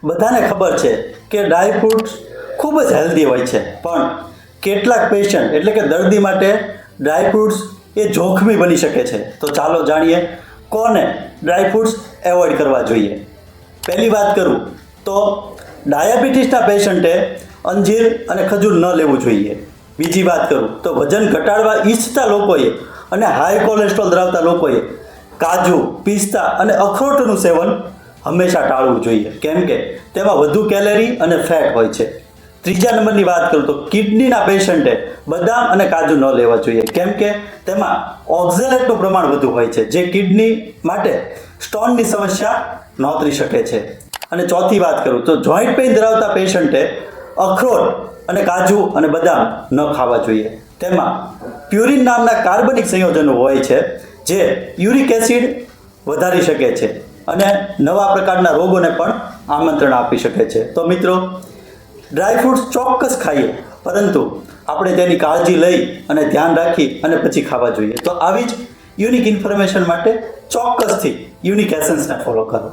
બધાને ખબર છે કે ડ્રાય ફ્રૂટ્સ ખૂબ જ હેલ્ધી હોય છે, પણ કેટલાક પેશન્ટ એટલે કે દર્દી માટે ડ્રાય ફ્રૂટ્સ એ જોખમી બની શકે છે. તો ચાલો જાણીએ કોને ડ્રાય ફ્રૂટ્સ એવોઇડ કરવા જોઈએ. પહેલી વાત કરું તો ડાયાબિટીસના પેશન્ટે અંજીર અને ખજૂર ન લેવું જોઈએ. બીજી વાત કરું તો વજન ઘટાડવા ઈચ્છતા લોકોએ અને હાઈ કોલેસ્ટ્રોલ ધરાવતા લોકોએ કાજુ, પિસ્તા અને અખરોટનું સેવન હંમેશા ટાળવું જોઈએ, કેમ કે તેમાં વધુ કેલેરી અને ફેટ હોય છે. ત્રીજા નંબરની વાત કરું તો કિડનીના પેશન્ટે બદામ અને કાજુ ન લેવા જોઈએ, કેમ કે તેમાં ઓક્ઝેલેટનું પ્રમાણ વધુ હોય છે, જે કિડની માટે સ્ટોનની સમસ્યા નોતરી શકે છે. અને ચોથી વાત કરું તો જોઈન્ટ પેઇન ધરાવતા પેશન્ટે અખરોટ અને કાજુ અને બદામ ન ખાવા જોઈએ. તેમાં પ્યુરિન નામના કાર્બનિક સંયોજનો હોય છે, જે યુરિક એસિડ વધારી શકે છે અને નવા પ્રકારના રોગોને પણ આમંત્રણ આપી શકે છે. તો મિત્રો, ડ્રાય ફ્રૂટ્સ ચોક્કસ ખાઈએ, પરંતુ આપણે તેની કાળજી લઈ અને ધ્યાન રાખી અને પછી ખાવા જોઈએ. તો આવી જ યુનિક ઇન્ફોર્મેશન માટે ચોક્કસથી યુનિક એસન્સને ફોલો કરો.